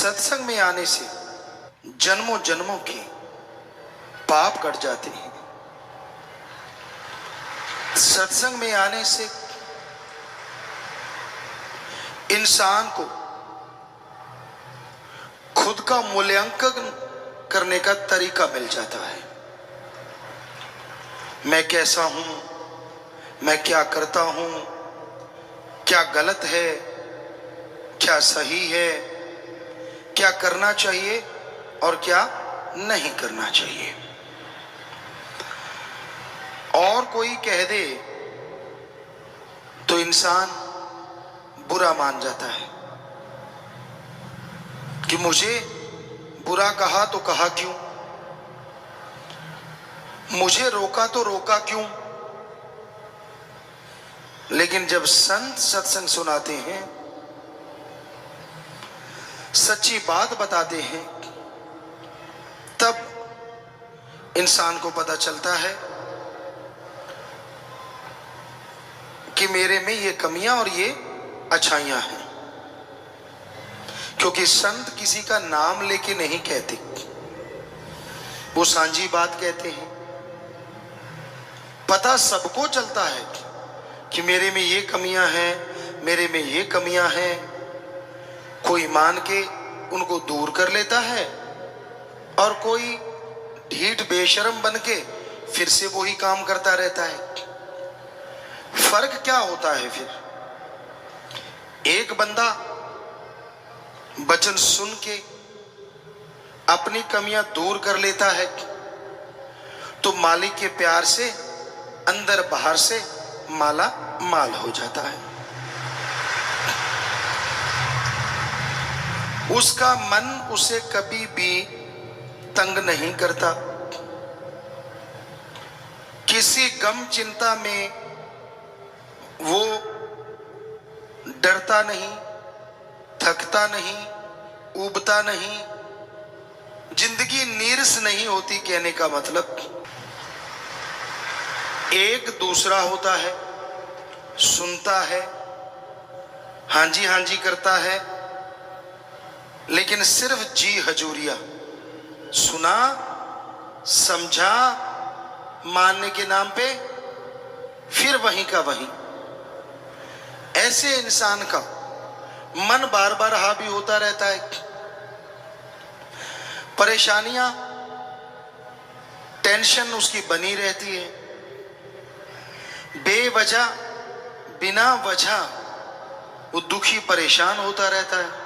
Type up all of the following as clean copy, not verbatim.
सत्संग में आने से जन्मों जन्मों के पाप कट जाते हैं। सत्संग में आने से इंसान को खुद का मूल्यांकन करने का तरीका मिल जाता है। मैं कैसा हूं, मैं क्या करता हूं, क्या गलत है, क्या सही है, क्या करना चाहिए और क्या नहीं करना चाहिए। और कोई कह दे तो इंसान बुरा मान जाता है कि मुझे बुरा कहा तो कहा क्यों, मुझे रोका तो रोका क्यों। लेकिन जब संत सत्संग सुनाते हैं, सच्ची बात बताते हैं, तब इंसान को पता चलता है कि मेरे में ये कमियां और ये अच्छाइयां हैं। क्योंकि संत किसी का नाम लेके नहीं कहते, वो सांझी बात कहते हैं। पता सबको चलता है कि मेरे में ये कमियां हैं, मेरे में ये कमियां हैं। कोई मान के उनको दूर कर लेता है और कोई ढीठ बेशरम बन के फिर से वही काम करता रहता है। फर्क क्या होता है फिर? एक बंदा वचन सुन के अपनी कमियां दूर कर लेता है तो मालिक के प्यार से अंदर बाहर से माला माल हो जाता है। उसका मन उसे कभी भी तंग नहीं करता। किसी गम चिंता में वो डरता नहीं, थकता नहीं, ऊबता नहीं। जिंदगी नीरस नहीं होती। कहने का मतलब एक दूसरा होता है, सुनता है, हांजी हांजी करता है, लेकिन सिर्फ जी हजूरिया, सुना समझा, मानने के नाम पे फिर वहीं का वहीं। ऐसे इंसान का मन बार बार हावी होता रहता है। परेशानियां, टेंशन उसकी बनी रहती है। बेवजह, बिना वजह वो दुखी परेशान होता रहता है।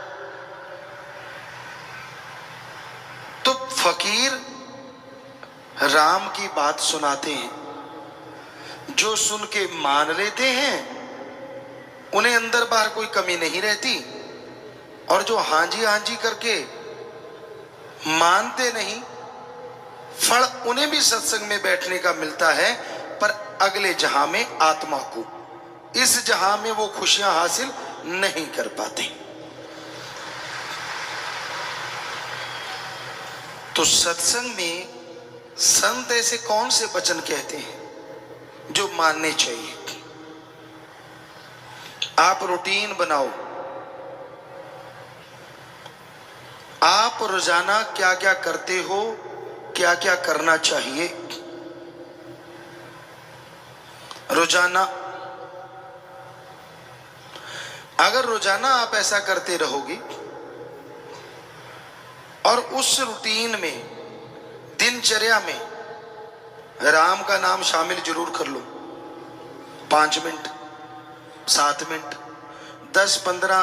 तो फकीर राम की बात सुनाते हैं, जो सुन के मान लेते हैं उन्हें अंदर बाहर कोई कमी नहीं रहती, और जो हांजी हांजी करके मानते नहीं, फल उन्हें भी सत्संग में बैठने का मिलता है, पर अगले जहां में आत्मा को, इस जहां में वो खुशियां हासिल नहीं कर पाते। तो सत्संग में संत ऐसे कौन से वचन कहते हैं जो मानने चाहिए? आप रूटीन बनाओ। आप रोजाना क्या क्या करते हो, क्या क्या करना चाहिए। रोजाना अगर रोजाना आप ऐसा करते रहोगे और उस रूटीन में, दिनचर्या में राम का नाम शामिल जरूर कर लो। 5 मिनट, 7 मिनट, 10-15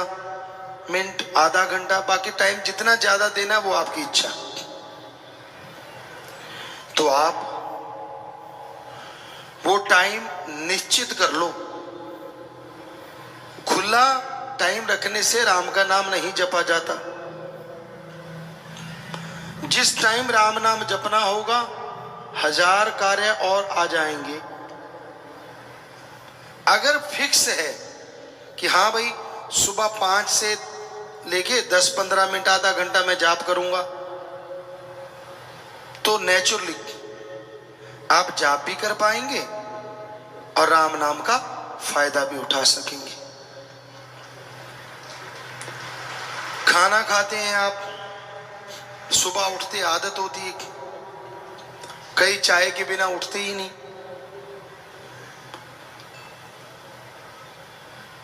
मिनट, आधा घंटा, बाकी टाइम जितना ज्यादा देना वो आपकी इच्छा। तो आप वो टाइम निश्चित कर लो। खुला टाइम रखने से राम का नाम नहीं जपा जाता। जिस टाइम राम नाम जपना होगा, 1000 कार्य और आ जाएंगे। अगर फिक्स है कि हाँ भाई सुबह 5 से लेके 10-15 मिनट, आधा घंटा मैं जाप करूंगा, तो नेचुरली आप जाप भी कर पाएंगे और राम नाम का फायदा भी उठा सकेंगे। खाना खाते हैं आप, सुबह उठते आदत होती है, कई चाय के बिना उठते ही नहीं,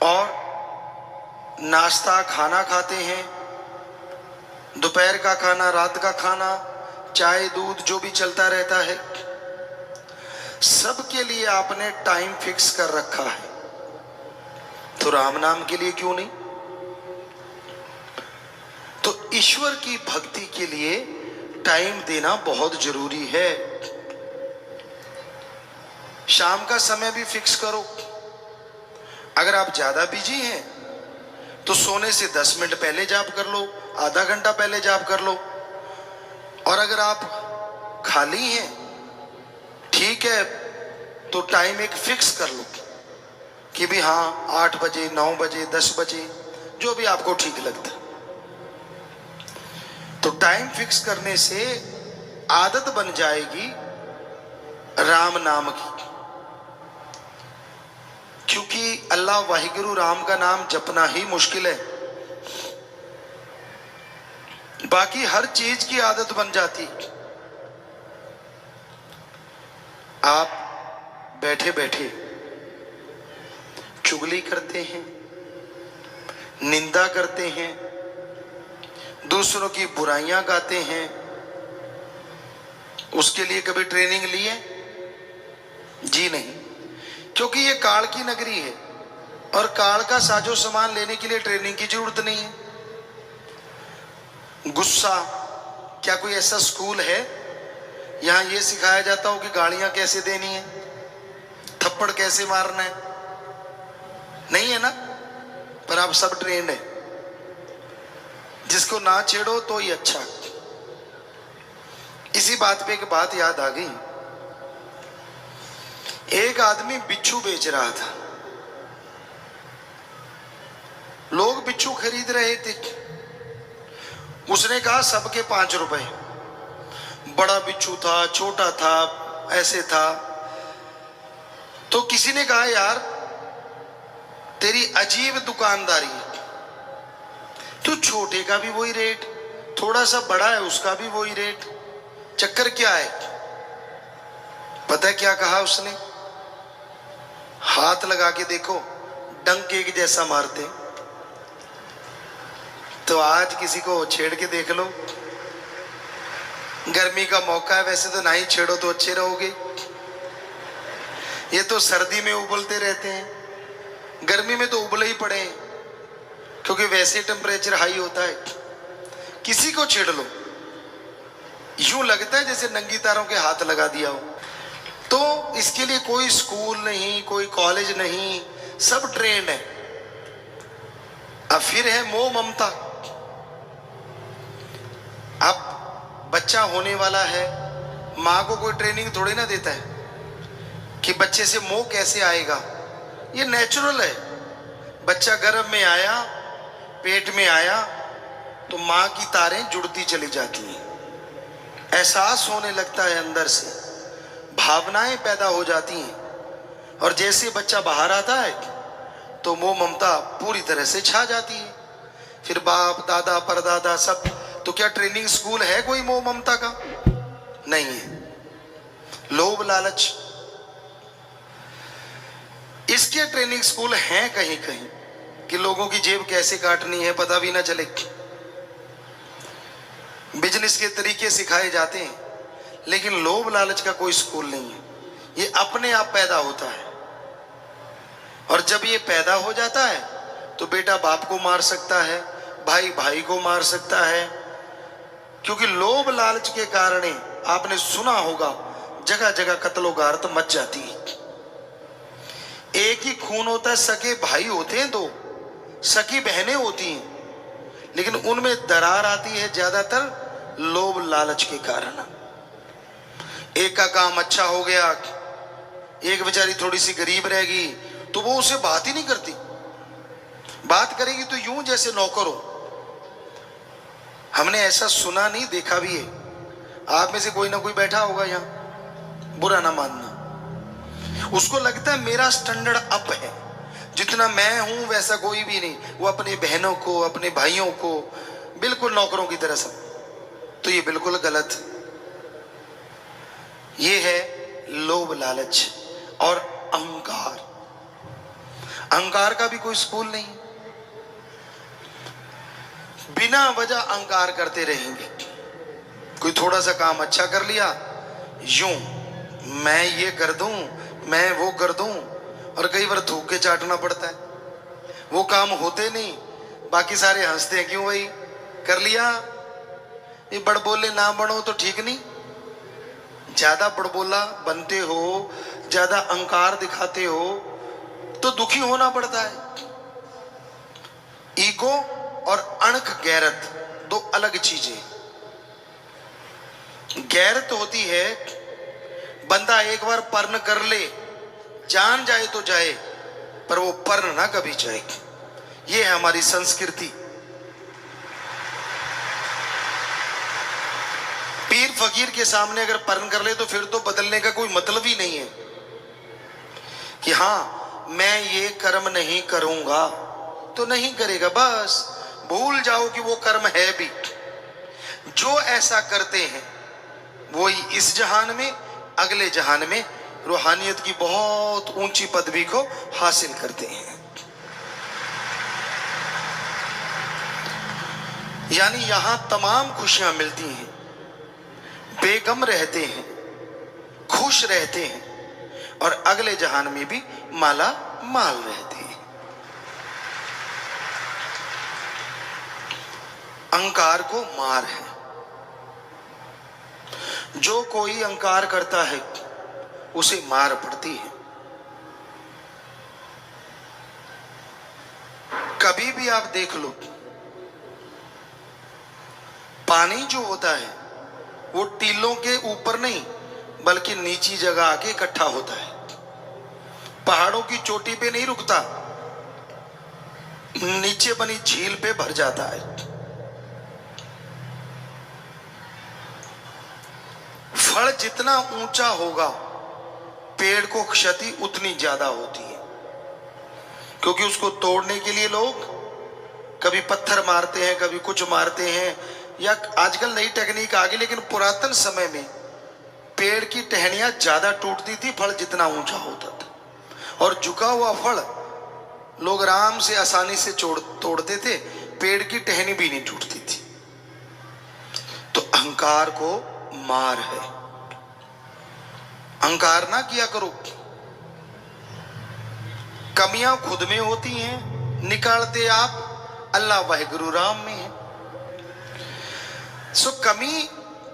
और नाश्ता खाना खाते हैं, दोपहर का खाना, रात का खाना, चाय दूध जो भी चलता रहता है, सबके लिए आपने टाइम फिक्स कर रखा है। तो राम नाम के लिए क्यों नहीं? तो ईश्वर की भक्ति के लिए टाइम देना बहुत जरूरी है। शाम का समय भी फिक्स करो। अगर आप ज्यादा बिजी हैं तो सोने से 10 मिनट पहले जाप कर लो, आधा घंटा पहले जाप कर लो। और अगर आप खाली हैं, ठीक है, तो टाइम एक फिक्स कर लो कि भी हाँ 8 बजे, 9 बजे, 10 बजे, जो भी आपको ठीक लगता। तो टाइम फिक्स करने से आदत बन जाएगी राम नाम की, क्योंकि अल्लाह वाहिगुरु राम का नाम जपना ही मुश्किल है, बाकी हर चीज की आदत बन जाती। आप बैठे बैठे चुगली करते हैं, निंदा करते हैं, दूसरों की बुराइयां गाते हैं, उसके लिए कभी ट्रेनिंग ली है? जी नहीं, क्योंकि ये काल की नगरी है और काल का साजो सामान लेने के लिए ट्रेनिंग की जरूरत नहीं है। गुस्सा, क्या कोई ऐसा स्कूल है यहां यह सिखाया जाता हो कि गालियां कैसे देनी है, थप्पड़ कैसे मारना है? नहीं है ना, पर आप सब ट्रेंड है। जिसको ना छेड़ो तो ही अच्छा। इसी बात पे एक बात याद आ गई। एक आदमी बिच्छू बेच रहा था, लोग बिच्छू खरीद रहे थे। उसने कहा सबके 5 रुपए। बड़ा बिच्छू था, छोटा था, ऐसे था। तो किसी ने कहा यार तेरी अजीब दुकानदारी है, तो छोटे का भी वही रेट, थोड़ा सा बड़ा है उसका भी वही रेट, चक्कर क्या है? पता है क्या कहा उसने? हाथ लगा के देखो, डंक एक जैसा मारते। तो आज किसी को छेड़ के देख लो, गर्मी का मौका है, वैसे तो ना ही छेड़ो तो अच्छे रहोगे। ये तो सर्दी में उबलते रहते हैं, गर्मी में तो उबले ही पड़े हैं, क्योंकि वैसे टेम्परेचर हाई होता है। किसी को छेड़ लो, यूं लगता है जैसे नंगी तारों के हाथ लगा दिया हो। तो इसके लिए कोई स्कूल नहीं, कोई कॉलेज नहीं, सब ट्रेंड है। अब फिर है मोह ममता। अब बच्चा होने वाला है, माँ को कोई ट्रेनिंग थोड़ी ना देता है कि बच्चे से मोह कैसे आएगा। ये नेचुरल है। बच्चा गर्भ में आया, पेट में आया, तो माँ की तारें जुड़ती चली जाती हैं, एहसास होने लगता है अंदर से, भावनाएं पैदा हो जाती हैं। और जैसे बच्चा बाहर आता है तो मोह ममता पूरी तरह से छा जाती है। फिर बाप दादा परदादा सब। तो क्या ट्रेनिंग स्कूल है कोई मोह ममता का? नहीं है। लोभ लालच, इसके ट्रेनिंग स्कूल हैं कहीं कहीं कि लोगों की जेब कैसे काटनी है पता भी ना चले। बिजनेस के तरीके सिखाए जाते हैं, लेकिन लोभ लालच का कोई स्कूल नहीं है। ये अपने आप पैदा होता है, और जब ये पैदा हो जाता है तो बेटा बाप को मार सकता है, भाई भाई को मार सकता है। क्योंकि लोभ लालच के कारण आपने सुना होगा जगह जगह कत्लो गारत मच जाती है। एक ही खून होता है, सगे भाई होते हैं, 2 सगी बहनें होती हैं, लेकिन उनमें दरार आती है ज्यादातर लोभ लालच के कारण। एक का काम अच्छा हो गया, एक बेचारी थोड़ी सी गरीब रहेगी, तो वो उसे बात ही नहीं करती। बात करेगी तो यूं जैसे नौकर हो। हमने ऐसा सुना नहीं, देखा भी है। आप में से कोई ना कोई बैठा होगा यहां, बुरा ना मानना, उसको लगता है मेरा स्टैंडर्ड अप है, जितना मैं हूं वैसा कोई भी नहीं। वो अपने बहनों को, अपने भाइयों को बिल्कुल नौकरों की तरह सब, तो ये बिल्कुल गलत। ये है लोभ लालच और अहंकार। अहंकार का भी कोई स्कूल नहीं, बिना वजह अहंकार करते रहेंगे। कोई थोड़ा सा काम अच्छा कर लिया, यूं मैं ये कर दूं, मैं वो कर दूं, और कई बार थूक के चाटना पड़ता है। वो काम होते नहीं, बाकी सारे हंसते हैं, क्यों भाई कर लिया। ये बड़बोले ना बनो तो ठीक नहीं, ज्यादा बड़बोला बनते हो, ज्यादा अहंकार दिखाते हो तो दुखी होना पड़ता है। ईगो और अणख गैरत दो अलग चीजें। गैरत होती है बंदा एक बार पर्ण कर ले, जान जाए तो जाए, पर वो पर्ण ना कभी जाए। ये है हमारी संस्कृति। पीर फकीर के सामने अगर पर्ण कर ले तो फिर तो बदलने का कोई मतलब ही नहीं है कि हाँ मैं ये कर्म नहीं करूंगा, तो नहीं करेगा, बस भूल जाओ कि वो कर्म है भी। जो ऐसा करते हैं वही इस जहान में, अगले जहान में रूहानियत की बहुत ऊंची पदवी को हासिल करते हैं। यानी यहां तमाम खुशियां मिलती हैं, बेगम रहते हैं, खुश रहते हैं, और अगले जहान में भी माला माल रहते हैं। अहंकार को मार है। जो कोई अहंकार करता है उसे मार पड़ती है। कभी भी आप देख लो, पानी जो होता है वो टीलों के ऊपर नहीं बल्कि नीची जगह आके इकट्ठा होता है, पहाड़ों की चोटी पे नहीं रुकता, नीचे बनी झील पे भर जाता है। फल जितना ऊंचा होगा पेड़ को क्षति उतनी ज्यादा होती है, क्योंकि उसको तोड़ने के लिए लोग कभी पत्थर मारते हैं, कभी कुछ मारते हैं, या आजकल नई टेक्निक आ गई, लेकिन पुरातन समय में पेड़ की टहनियां ज्यादा टूटती थी फल जितना ऊंचा होता था, और झुका हुआ फल लोग आराम से आसानी से तोड़ते थे, पेड़ की टहनी भी नहीं टूटती थी। तो अहंकार को मार है। अहंकार ना किया करो। कमियां खुद में होती हैं, निकालते आप अल्लाह वाहिगुरु राम में है। सो कमी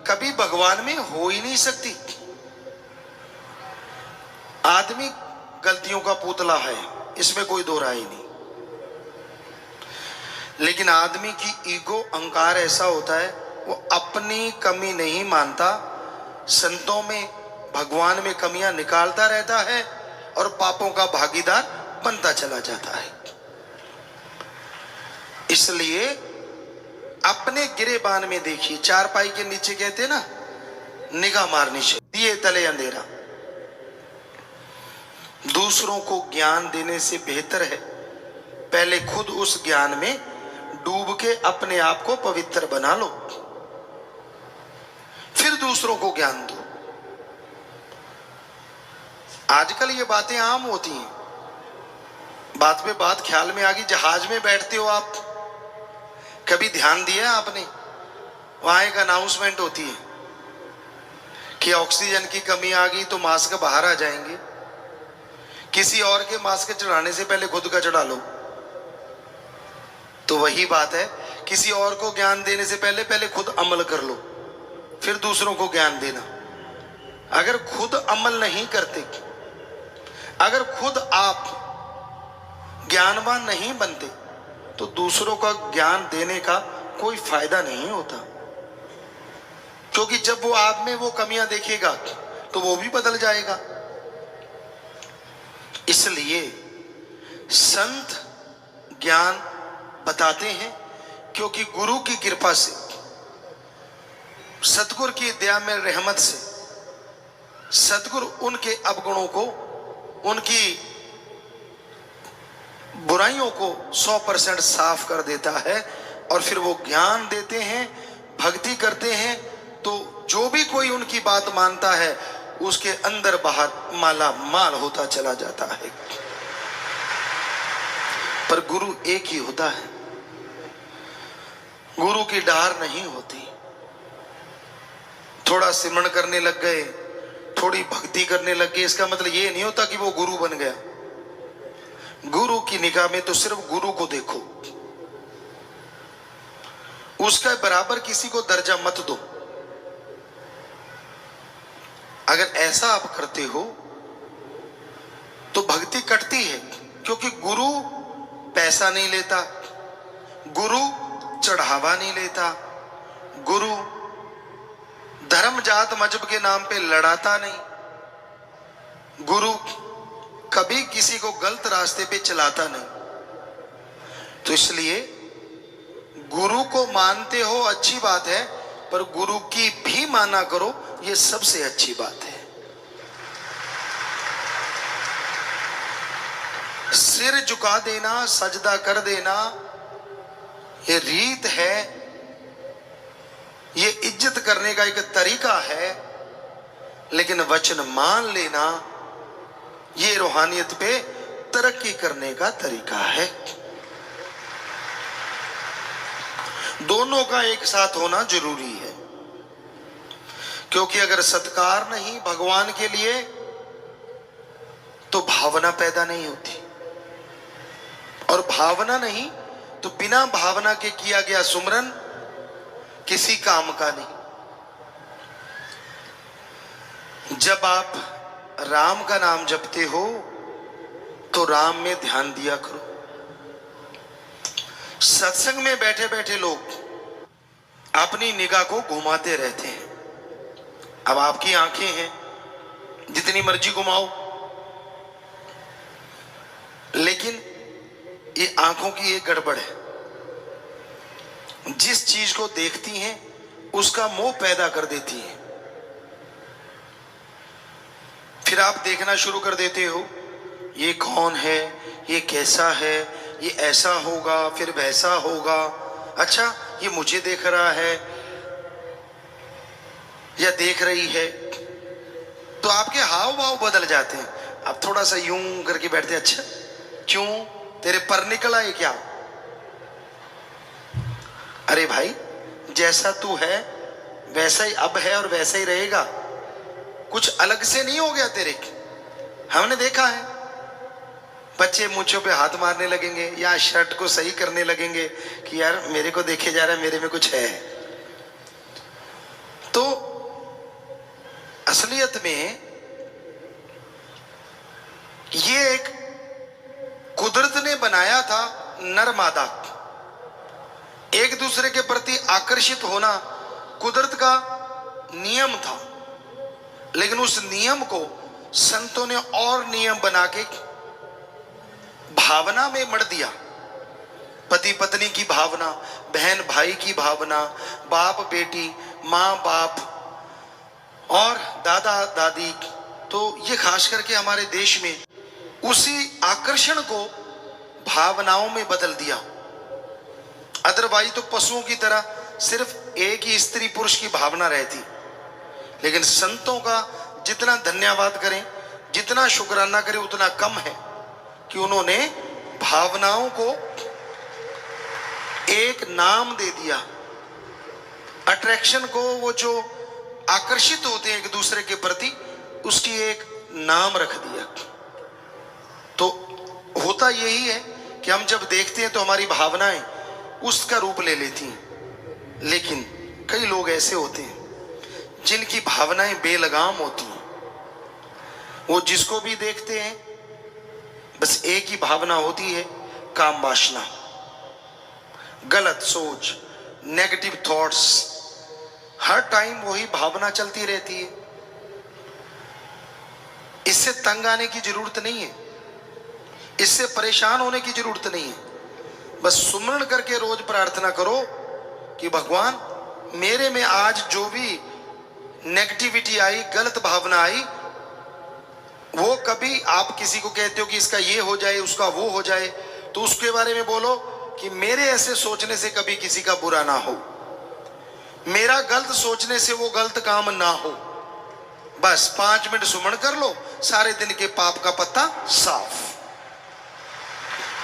कभी भगवान में हो ही नहीं सकती। आदमी गलतियों का पुतला है, इसमें कोई दो राय नहीं, लेकिन आदमी की ईगो अहंकार ऐसा होता है वो अपनी कमी नहीं मानता, संतों में भगवान में कमियां निकालता रहता है और पापों का भागीदार बनता चला जाता है। इसलिए अपने गिरेबान में देखिए, चारपाई के नीचे कहते ना निगाह मारनी चाहिए, दिए तले अंधेरा। दूसरों को ज्ञान देने से बेहतर है पहले खुद उस ज्ञान में डूब के अपने आप को पवित्र बना लो, फिर दूसरों को ज्ञान दो। आजकल ये बातें आम होती हैं, बात पे बात ख्याल में आ गई। जहाज में बैठते हो आप, कभी ध्यान दिया आपने, वहां एक अनाउंसमेंट होती है कि ऑक्सीजन की कमी आ गई तो मास्क बाहर आ जाएंगे, किसी और के मास्क चढ़ाने से पहले खुद का चढ़ा लो। तो वही बात है, किसी और को ज्ञान देने से पहले पहले खुद अमल कर लो, फिर दूसरों को ज्ञान देना। अगर खुद अमल नहीं करते, अगर खुद आप ज्ञानवान नहीं बनते, तो दूसरों का ज्ञान देने का कोई फायदा नहीं होता, क्योंकि जब वो आप में वो कमियां देखेगा तो वो भी बदल जाएगा। इसलिए संत ज्ञान बताते हैं, क्योंकि गुरु की कृपा से, सतगुरु की दया में रहमत से, सतगुरु उनके अवगुणों को, उनकी बुराइयों को 100% साफ कर देता है, और फिर वो ज्ञान देते हैं, भक्ति करते हैं, तो जो भी कोई उनकी बात मानता है उसके अंदर बाहर माला माल होता चला जाता है। पर गुरु एक ही होता है, गुरु की डार नहीं होती। थोड़ा सिमरन करने लग गए, थोड़ी भक्ति करने लग गए, इसका मतलब ये नहीं होता कि वो गुरु बन गया। गुरु की निगाह में तो सिर्फ गुरु को देखो, उसका बराबर किसी को दर्जा मत दो। अगर ऐसा आप करते हो तो भक्ति कटती है, क्योंकि गुरु पैसा नहीं लेता, गुरु चढ़ावा नहीं लेता, गुरु धर्म जात मजहब के नाम पे लड़ाता नहीं, गुरु कभी किसी को गलत रास्ते पे चलाता नहीं। तो इसलिए गुरु को मानते हो अच्छी बात है, पर गुरु की भी माना करो, ये सबसे अच्छी बात है। सिर झुका देना, सजदा कर देना, ये रीत है, ये इज्जत करने का एक तरीका है। लेकिन वचन मान लेना, ये रूहानियत पे तरक्की करने का तरीका है। दोनों का एक साथ होना जरूरी है, क्योंकि अगर सत्कार नहीं भगवान के लिए तो भावना पैदा नहीं होती, और भावना नहीं तो बिना भावना के किया गया सुमरन किसी काम का नहीं। जब आप राम का नाम जपते हो तो राम में ध्यान दिया करो। सत्संग में बैठे बैठे लोग अपनी निगाह को घुमाते रहते हैं। अब आपकी आंखें हैं, जितनी मर्जी घुमाओ, लेकिन ये आंखों की एक गड़बड़ है। जिस चीज को देखती हैं उसका मोह पैदा कर देती हैं। फिर आप देखना शुरू कर देते हो, ये कौन है, ये कैसा है, ये ऐसा होगा फिर वैसा होगा, अच्छा ये मुझे देख रहा है या देख रही है। तो आपके हाव भाव बदल जाते हैं। आप थोड़ा सा यूं करके बैठते हैं, अच्छा क्यों, तेरे पर निकल आए क्या? अरे भाई, जैसा तू है वैसा ही अब है और वैसा ही रहेगा, कुछ अलग से नहीं हो गया तेरे। हमने देखा है बच्चे मूंछों पे हाथ मारने लगेंगे या शर्ट को सही करने लगेंगे कि यार मेरे को देखे जा रहा है, मेरे में कुछ है। तो असलियत में ये एक कुदरत ने बनाया था, नर मादा एक दूसरे के प्रति आकर्षित होना कुदरत का नियम था। लेकिन उस नियम को संतों ने और नियम बना के भावना में मढ़ दिया। पति पत्नी की भावना, बहन भाई की भावना, बाप बेटी, माँ बाप और दादा दादी। तो ये खास करके हमारे देश में उसी आकर्षण को भावनाओं में बदल दिया। अदरवाइज तो पशुओं की तरह सिर्फ एक ही स्त्री पुरुष की भावना रहती। लेकिन संतों का जितना धन्यवाद करें, जितना शुक्राना करें उतना कम है कि उन्होंने भावनाओं को एक नाम दे दिया। अट्रैक्शन को, वो जो आकर्षित होते हैं एक दूसरे के प्रति, उसकी एक नाम रख दिया। तो होता यही है कि हम जब देखते हैं तो हमारी भावनाएं उसका रूप ले लेती हैं। लेकिन कई लोग ऐसे होते हैं जिनकी भावनाएं बेलगाम होती हैं। वो जिसको भी देखते हैं बस एक ही भावना होती है, काम वासना, गलत सोच, नेगेटिव थॉट्स, हर टाइम वही भावना चलती रहती है। इससे तंग आने की जरूरत नहीं है, इससे परेशान होने की जरूरत नहीं है। बस सुमरण करके रोज प्रार्थना करो कि भगवान मेरे में आज जो भी नेगेटिविटी आई, गलत भावना आई, वो कभी आप किसी को कहते हो कि इसका ये हो जाए, उसका वो हो जाए, तो उसके बारे में बोलो कि मेरे ऐसे सोचने से कभी किसी का बुरा ना हो, मेरा गलत सोचने से वो गलत काम ना हो। बस 5 मिनट सुमन कर लो, सारे दिन के पाप का पत्ता साफ।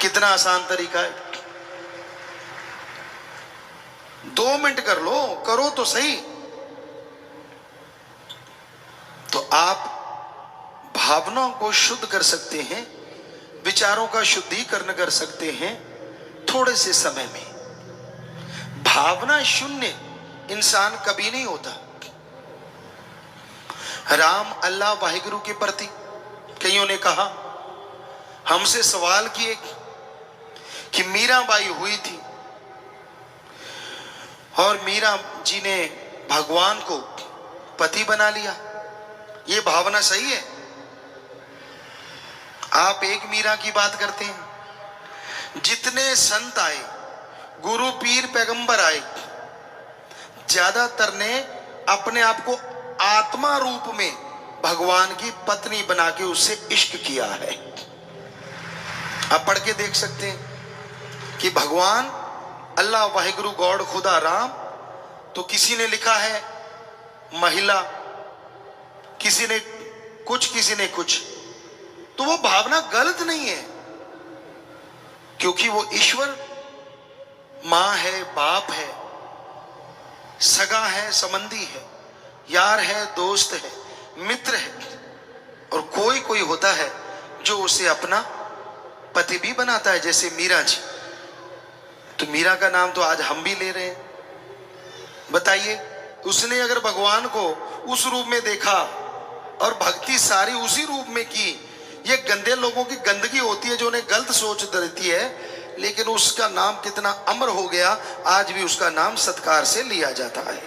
कितना आसान तरीका है। 2 मिनट कर लो, करो तो सही। तो आप भावनाओं को शुद्ध कर सकते हैं, विचारों का शुद्धिकरण कर सकते हैं थोड़े से समय में। भावना शून्य इंसान कभी नहीं होता। राम, अल्लाह, वाहिगुरु के प्रति कईयों ने कहा, हमसे सवाल किए कि मीराबाई हुई थी और मीरा जी ने भगवान को पति बना लिया, ये भावना सही है? आप एक मीरा की बात करते हैं। जितने संत आए, गुरु पीर पैगंबर आए, ज्यादातर ने अपने आप को आत्मा रूप में भगवान की पत्नी बना के उससे इश्क किया है। आप पढ़ के देख सकते हैं कि भगवान अल्लाह, वाहिगुरु, गॉड, खुदा, राम, तो किसी ने लिखा है महिला, किसी ने कुछ, किसी ने कुछ। तो वो भावना गलत नहीं है, क्योंकि वो ईश्वर मां है, बाप है, सगा है, संबंधी है, यार है, दोस्त है, मित्र है। और कोई कोई होता है जो उसे अपना पति भी बनाता है, जैसे मीरा जी। तो मीरा का नाम तो आज हम भी ले रहे हैं। बताइए, उसने अगर भगवान को उस रूप में देखा और भक्ति सारी उसी रूप में की, ये गंदे लोगों की गंदगी होती है जो उन्हें गलत सोच देती है, लेकिन उसका नाम कितना अमर हो गया, आज भी उसका नाम सत्कार से लिया जाता है।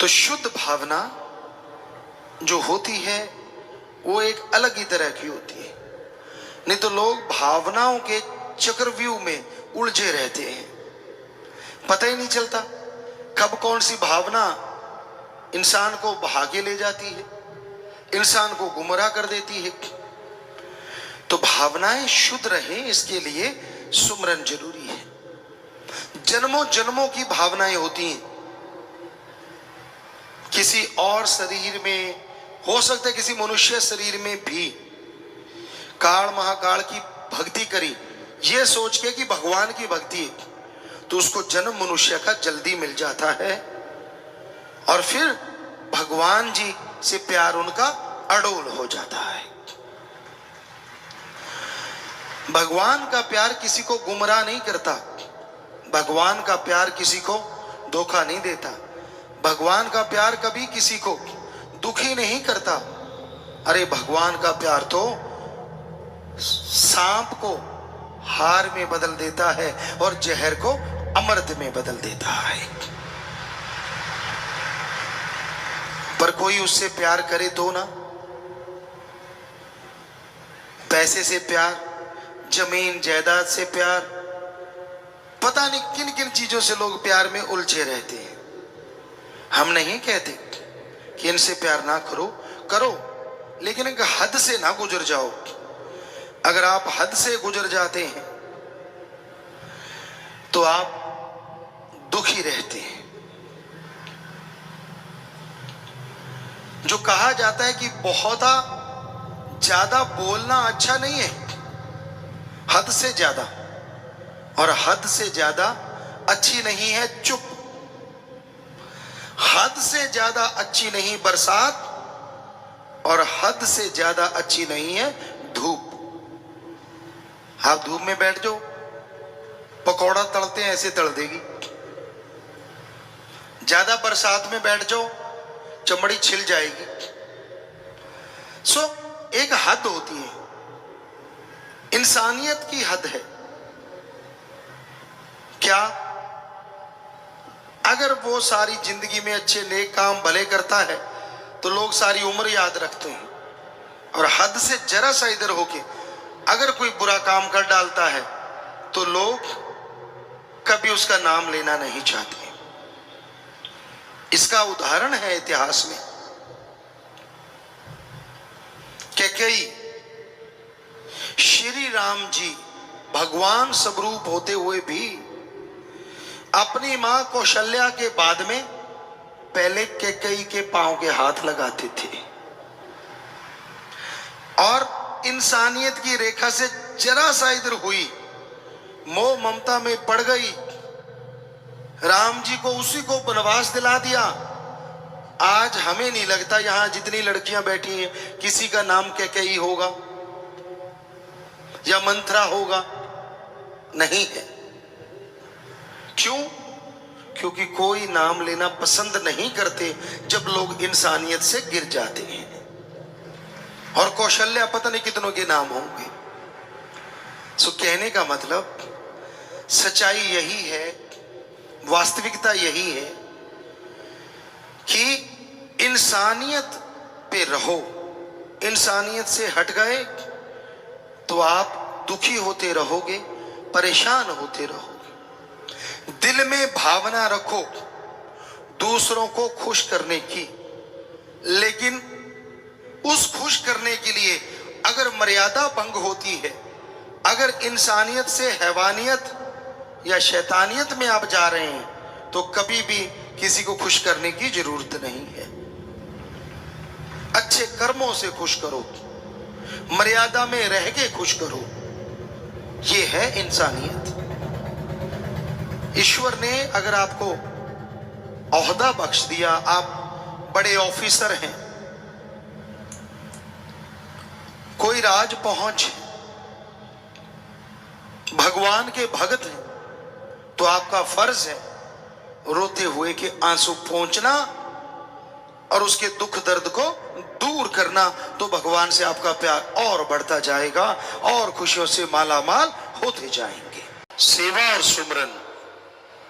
तो शुद्ध भावना जो होती है वो एक अलग ही तरह की होती है। नहीं तो लोग भावनाओं के चक्रव्यूह में उलझे रहते हैं, पता ही नहीं चलता कब कौन सी भावना इंसान को बहा के ले जाती है, इंसान को गुमराह कर देती है। तो भावनाएं शुद्ध रहें, इसके लिए सुमरन जरूरी है। जन्मों जन्मों की भावनाएं होती हैं। किसी और शरीर में हो सकता है, किसी मनुष्य शरीर में भी काल महाकाल की भक्ति करी, ये सोच के कि भगवान की भक्ति है, तो उसको जन्म मनुष्य का जल्दी मिल जाता है और फिर भगवान जी से प्यार उनका अडोल हो जाता है। भगवान का प्यार किसी को गुमराह नहीं करता, भगवान का प्यार किसी को धोखा नहीं देता, भगवान का प्यार कभी किसी को दुखी नहीं करता। अरे भगवान का प्यार तो सांप को हार में बदल देता है और जहर को अमृत में बदल देता है। पर कोई उससे प्यार करे तो ना, पैसे से प्यार, जमीन जायदाद से प्यार, पता नहीं किन किन चीजों से लोग प्यार में उलझे रहते हैं। हम नहीं कहते कि इनसे प्यार ना करो, करो, लेकिन एक हद से ना गुजर जाओ। अगर आप हद से गुजर जाते हैं तो आप दुखी रहते हैं। जो कहा जाता है कि बहुत ज्यादा बोलना अच्छा नहीं है, हद से ज्यादा, और हद से ज्यादा अच्छी नहीं है चुप। हद से ज्यादा अच्छी नहीं बरसात, और हद से ज्यादा अच्छी नहीं है धूप। आप धूप में बैठ जाओ, पकौड़ा तलते हैं ऐसे तल देगी। ज्यादा बरसात में बैठ जाओ, चमड़ी छिल जाएगी। सो एक हद होती है, इंसानियत की हद है। क्या अगर वो सारी जिंदगी में अच्छे नेक काम भले करता है तो लोग सारी उम्र याद रखते हैं, और हद से जरा सा इधर होके अगर कोई बुरा काम कर डालता है तो लोग कभी उसका नाम लेना नहीं चाहते। इसका उदाहरण है इतिहास में कैकेयी श्री राम जी भगवान स्वरूप होते हुए भी अपनी मां कौशल्या के बाद में पहले कैकेयी के पांव के हाथ लगाते थे और इंसानियत की रेखा से जरा सा इधर हुई, मोह ममता में पड़ गई, राम जी को उसी को वनवास दिला दिया। आज हमें नहीं लगता यहां जितनी लड़कियां बैठी हैं किसी का नाम कैकेयी होगा या मंथरा होगा, नहीं है। क्यों? क्योंकि कोई नाम लेना पसंद नहीं करते जब लोग इंसानियत से गिर जाते हैं। और कौशल्या पता नहीं कितनों के नाम होंगे। सो कहने का मतलब सच्चाई यही है, वास्तविकता यही है कि इंसानियत पे रहो। इंसानियत से हट गए तो आप दुखी होते रहोगे, परेशान होते रहोगे। दिल में भावना रखो दूसरों को खुश करने की, लेकिन उस खुश करने के लिए अगर मर्यादा भंग होती है, अगर इंसानियत से हैवानियत या शैतानियत में आप जा रहे हैं तो कभी भी किसी को खुश करने की जरूरत नहीं है। अच्छे कर्मों से खुश करो, मर्यादा में रह के खुश करो, ये है इंसानियत। ईश्वर ने अगर आपको ओहदा बख्श दिया, आप बड़े ऑफिसर हैं, कोई राज पहुंच, भगवान के भगत हैं, तो आपका फर्ज है रोते हुए के आंसू पहुंचना और उसके दुख दर्द को दूर करना। तो भगवान से आपका प्यार और बढ़ता जाएगा और खुशियों से मालामाल होते जाएंगे। सेवा और सुमरन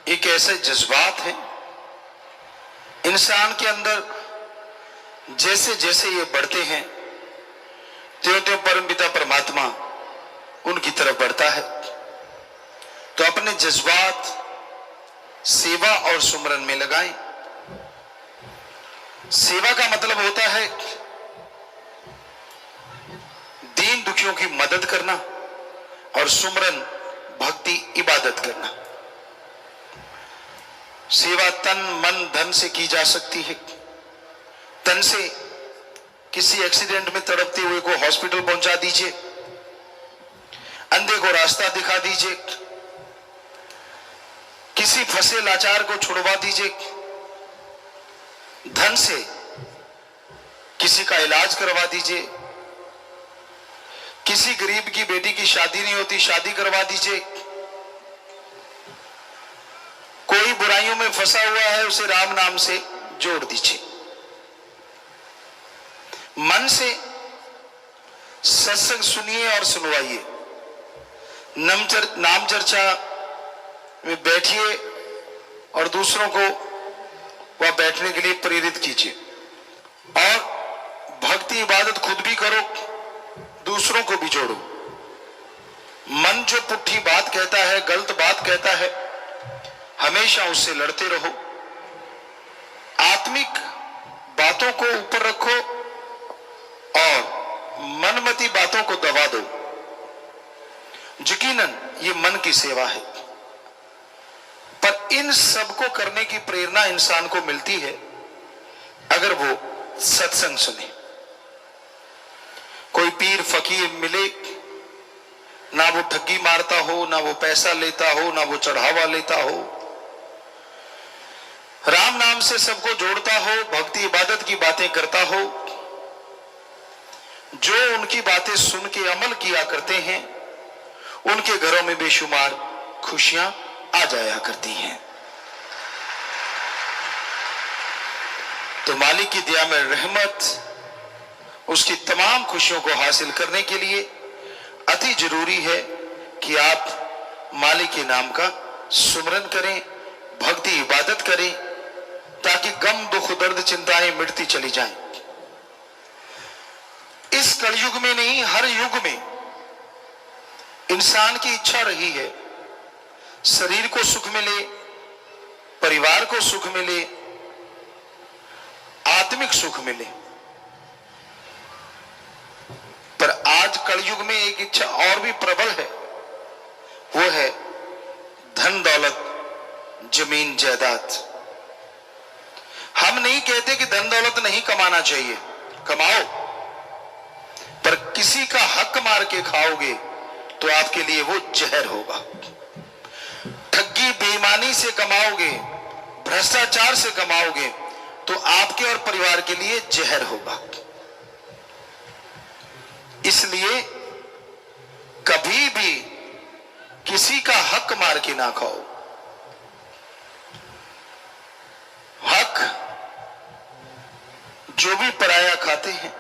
एक ऐसे जज्बात है इंसान के अंदर, जैसे जैसे ये बढ़ते हैं त्यों त्यों परमपिता परमात्मा उनकी तरफ बढ़ता है। तो अपने जज्बात सेवा और सुमरन में लगाएं। सेवा का मतलब होता है दीन दुखियों की मदद करना और सुमरन भक्ति इबादत करना। सेवा तन मन धन से की जा सकती है। तन से किसी एक्सीडेंट में तड़पते हुए को हॉस्पिटल पहुंचा दीजिए, अंधे को रास्ता दिखा दीजिए, किसी फंसे लाचार को छुड़वा दीजिए। धन से किसी का इलाज करवा दीजिए, किसी गरीब की बेटी की शादी नहीं होती, शादी करवा दीजिए। कोई बुराइयों में फंसा हुआ है, उसे राम नाम से जोड़ दीजिए। मन से सत्संग सुनिए और सुनवाइए, नाम चर्चा में बैठिए और दूसरों को वह बैठने के लिए प्रेरित कीजिए। और भक्ति इबादत खुद भी करो, दूसरों को भी जोड़ो। मन जो पुट्ठी बात कहता है, गलत बात कहता है, हमेशा उससे लड़ते रहो। आत्मिक बातों को ऊपर रखो और मनमती बातों को दबा दो। यकीनन ये मन की सेवा है, पर इन सब को करने की प्रेरणा इंसान को मिलती है अगर वो सत्संग सुने। कोई पीर फकीर मिले, ना वो ठगी मारता हो, ना वो पैसा लेता हो, ना वो चढ़ावा लेता हो, राम नाम से सबको जोड़ता हो, भक्ति इबादत की बातें करता हो, जो उनकी बातें सुन के अमल किया करते हैं, उनके घरों में बेशुमार खुशियां आ जाया करती हैं। तो मालिक की दया में रहमत, उसकी तमाम खुशियों को हासिल करने के लिए अति जरूरी है कि आप मालिक के नाम का सुमरन करें, भक्ति इबादत करें, ताकि गम दुख दर्द चिंताएं मिटती चली जाएं। इस कलयुग में नहीं, हर युग में इंसान की इच्छा रही है शरीर को सुख मिले, परिवार को सुख मिले, आत्मिक सुख मिले। पर आज आज कलयुग में एक इच्छा और भी प्रबल है, वो है धन दौलत, जमीन जायदाद। हम नहीं कहते कि धन दौलत नहीं कमाना चाहिए, कमाओ, पर किसी का हक मार के खाओगे तो आपके लिए वो जहर होगा। ठगी बेईमानी से कमाओगे, भ्रष्टाचार से कमाओगे तो आपके और परिवार के लिए जहर होगा। इसलिए कभी भी किसी का हक मार के ना खाओ। हक जो भी पराया खाते हैं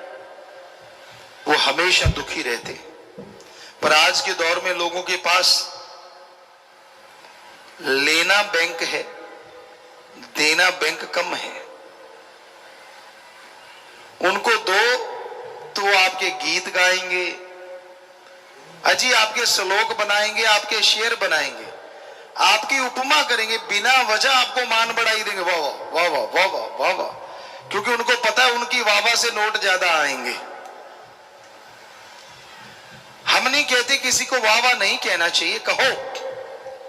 वो हमेशा दुखी रहते हैं। पर आज के दौर में लोगों के पास लेना बैंक है, देना बैंक कम है। उनको दो तो वो आपके गीत गाएंगे, अजी आपके श्लोक बनाएंगे, आपके शेर बनाएंगे, आपकी उपमा करेंगे, बिना वजह आपको मान बढ़ाई देंगे, वाह वाह वाह वाह वाह वाह वाह, क्योंकि उनको पता है उनकी वाह वाह से नोट ज्यादा आएंगे। हम नहीं कहते किसी को वाह वाह नहीं कहना चाहिए, कहो,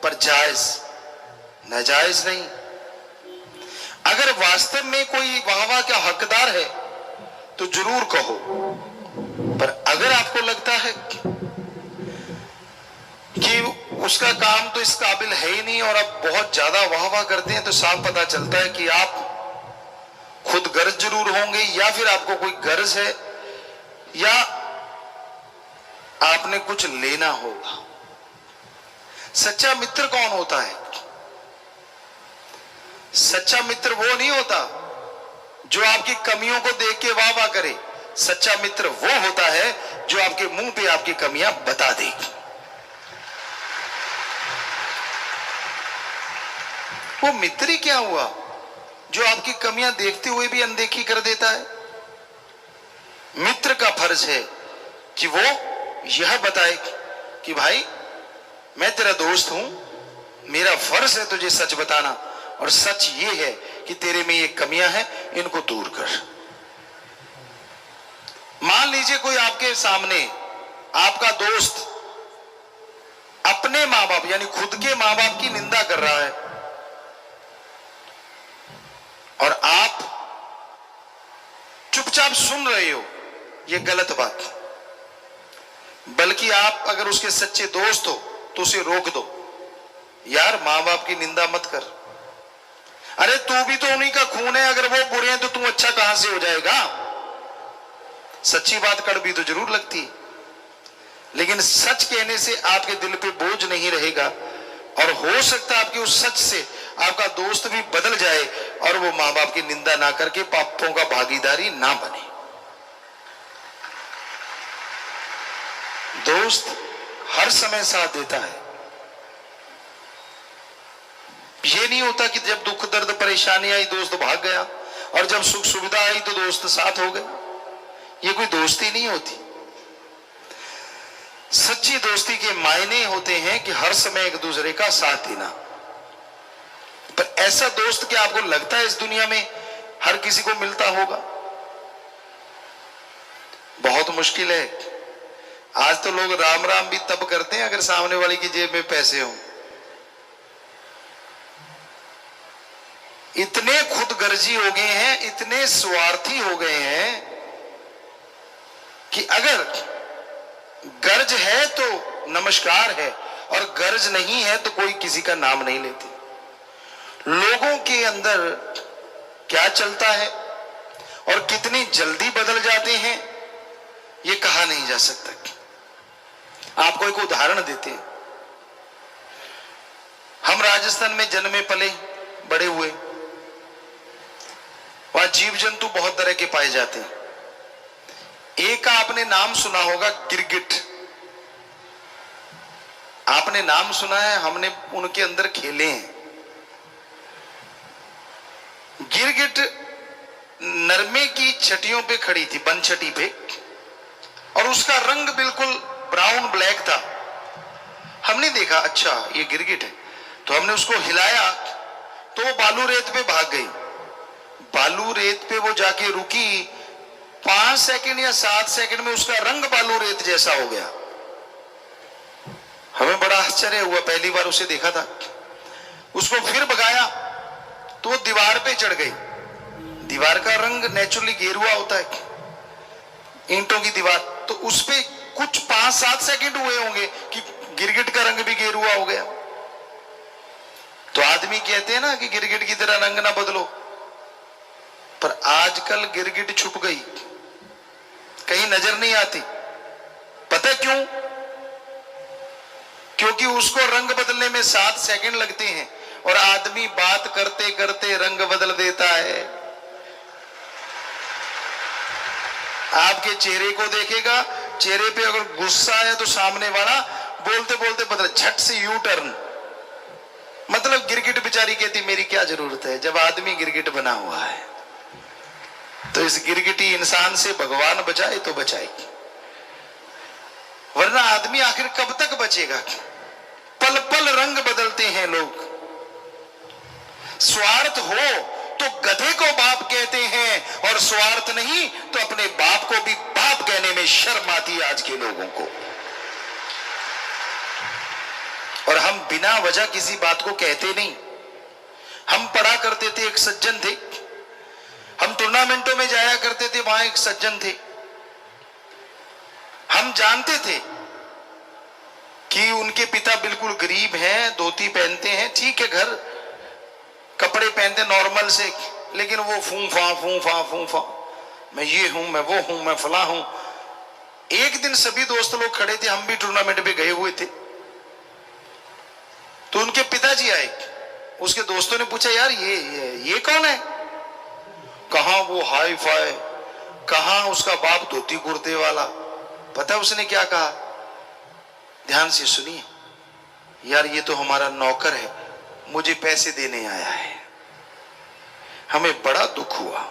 पर जायज, नाजायज नहीं। अगर वास्तव में कोई वाह वाह का हकदार है तो जरूर कहो, पर अगर आपको लगता है कि उसका काम तो इस काबिल है ही नहीं और आप बहुत ज्यादा वाह वाह करते हैं, तो साफ पता चलता है कि आप खुद गर्ज जरूर होंगे, या फिर आपको कोई गर्ज है, या आपने कुछ लेना होगा। सच्चा मित्र कौन होता है? सच्चा मित्र वो नहीं होता जो आपकी कमियों को देख के वाह वाह करे। सच्चा मित्र वो होता है जो आपके मुंह पे आपकी कमियां बता दे। वो मित्र ही क्या हुआ जो आपकी कमियां देखते हुए भी अनदेखी कर देता है। मित्र का फर्ज है कि वो यह बताए कि भाई मैं तेरा दोस्त हूं, मेरा फर्ज है तुझे सच बताना, और सच ये है कि तेरे में ये कमियां हैं, इनको दूर कर। मान लीजिए कोई आपके सामने, आपका दोस्त अपने मां बाप यानी खुद के मां बाप की निंदा कर रहा है, और आप चुपचाप सुन रहे हो, यह गलत बात। बल्कि आप अगर उसके सच्चे दोस्त हो तो उसे रोक दो, यार मां बाप की निंदा मत कर, अरे तू भी तो उन्हीं का खून है, अगर वो बुरे हैं तो तू अच्छा कहां से हो जाएगा। सच्ची बात कड़वी तो जरूर लगती है, लेकिन सच कहने से आपके दिल पे बोझ नहीं रहेगा, और हो सकता है आपके उस सच से आपका दोस्त भी बदल जाए और वो मां बाप की निंदा ना करके पापों का भागीदारी ना बने। दोस्त हर समय साथ देता है। ये नहीं होता कि जब दुख दर्द परेशानी आई दोस्त भाग गया, और जब सुख सुविधा आई तो दोस्त साथ हो गया। ये कोई दोस्ती नहीं होती। सच्ची दोस्ती के मायने होते हैं कि हर समय एक दूसरे का साथ देना। पर ऐसा दोस्त क्या आपको लगता है इस दुनिया में हर किसी को मिलता होगा? बहुत मुश्किल है। आज तो लोग राम राम भी तब करते हैं अगर सामने वाले की जेब में पैसे हो। इतने खुदगर्जी हो गए हैं, इतने स्वार्थी हो गए हैं कि अगर गर्ज है तो नमस्कार है, और गर्ज नहीं है तो कोई किसी का नाम नहीं लेते। लोगों के अंदर क्या चलता है और कितनी जल्दी बदल जाते हैं ये कहा नहीं जा सकता। आपको एक उदाहरण देते हैं। हम राजस्थान में जन्मे पले बड़े हुए, वहां जीव जंतु बहुत तरह के पाए जाते हैं। एक का आपने नाम सुना होगा, गिरगिट। आपने नाम सुना है, हमने उनके अंदर खेले हैं। गिरगिट नरमे की छटियों पे खड़ी थी, बनछटी पे, और उसका रंग बिल्कुल ब्राउन ब्लैक था। हमने देखा अच्छा ये गिरगिट है, तो हमने उसको हिलाया तो वो बालू रेत पे भाग गई। बालू रेत पे वो जाके रुकी 5 सेकंड या 7 सेकंड में उसका रंग बालू रेत जैसा हो गया। हमें बड़ा आश्चर्य हुआ, पहली बार उसे देखा था। उसको फिर भगाया तो वो दीवार पे चढ़ गई। दीवार का रंग नेचुरली गेरुआ होता है, ईंटों की दीवार, तो उस पे कुछ 5-7 सेकंड हुए होंगे कि गिरगिट का रंग भी गेरुआ हो गया। तो आदमी कहते हैं ना कि गिरगिट की तरह रंग ना बदलो, पर आजकल गिरगिट छुप गई, कहीं नजर नहीं आती। पता क्यों? क्योंकि उसको रंग बदलने में 7 सेकंड लगते हैं और आदमी बात करते करते रंग बदल देता है। आपके चेहरे को देखेगा, चेहरे पे अगर गुस्सा है तो सामने वाला बोलते बोलते बदल, झट से यू टर्न। मतलब गिरगिट बेचारी कहती मेरी क्या जरूरत है, जब आदमी गिरगिट बना हुआ है। तो इस गिरगिटी इंसान से भगवान बचाए तो बचाएगी, वरना आदमी आखिर कब तक बचेगा। पल पल रंग बदलते हैं लोग। स्वार्थ हो तो गधे को बाप कहते हैं, और स्वार्थ नहीं तो अपने बाप को भी बाप कहने में शर्म आती है आज के लोगों को। और हम बिना वजह किसी बात को कहते नहीं। हम पढ़ा करते थे, एक सज्जन थे, हम टूर्नामेंटों में जाया करते थे, वहां एक सज्जन थे। हम जानते थे कि उनके पिता बिल्कुल गरीब हैं, धोती पहनते हैं, ठीक है, घर कपड़े पहनते नॉर्मल से, लेकिन वो फूंफा, मैं ये हूं, मैं वो हूं, मैं फला हूं। एक दिन सभी दोस्त लोग खड़े थे, हम भी टूर्नामेंट पे गए हुए थे, तो उनके पिताजी आए। उसके दोस्तों ने पूछा यार ये कौन है? कहां वो हाई फाई, कहां उसका बाप धोती कुर्ते वाला। पता उसने क्या कहा? ध्यान से सुनिए यार, ये तो हमारा नौकर है, मुझे पैसे देने आया है। हमें बड़ा दुख हुआ।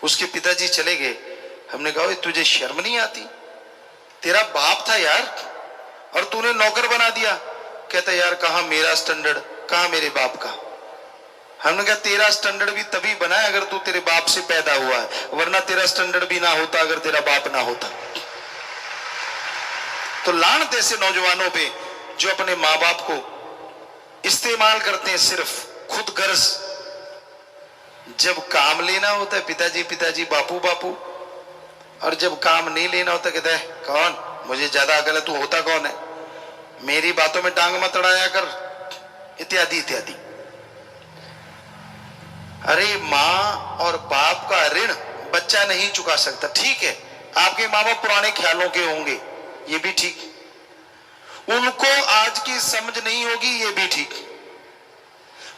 उसके पिताजी चले गए। हमने कहा तुझे शर्म नहीं आती? तेरा बाप था यार और तूने नौकर बना दिया। कहता यार कहां मेरा स्टैंडर्ड, कहां मेरे बाप का। हमने कहा तेरा स्टैंडर्ड भी तभी बना है अगर तू तेरे बाप से पैदा हुआ है, वरना तेरा स्टैंडर्ड भी ना होता अगर तेरा बाप ना होता। तो लानत ऐसे नौजवानों पे जो अपने माँ बाप को इस्तेमाल करते हैं सिर्फ खुद गर्ज। जब काम लेना होता है पिताजी पिताजी, बापू बापू, और जब काम नहीं लेना होता कहता है कौन, मुझे ज्यादा अकल है, तू होता कौन है, मेरी बातों में टांग मत अड़ाया कर, इत्यादि इत्यादि। अरे माँ और बाप का ऋण बच्चा नहीं चुका सकता। ठीक है, आपके माँ बाप पुराने ख्यालों के होंगे, ये भी ठीक, उनको आज की समझ नहीं होगी, ये भी ठीक,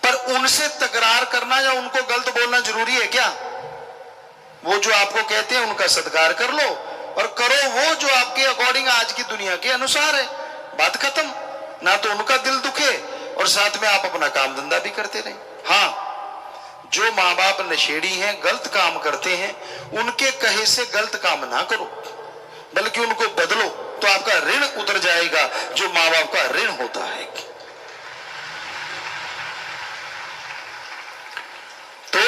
पर उनसे तकरार करना या उनको गलत बोलना जरूरी है क्या? वो जो आपको कहते हैं उनका सत्कार कर लो और करो वो जो आपके अकॉर्डिंग आज की दुनिया के अनुसार है। बात खत्म। ना तो उनका दिल दुखे और साथ में आप अपना काम धंधा भी करते रहें। हाँ, जो माँ बाप नशेड़ी हैं, गलत काम करते हैं, उनके कहे से गलत काम ना करो, बल्कि उनको बदलो, तो आपका ऋण उतर जाएगा जो माँ बाप का ऋण होता है। तो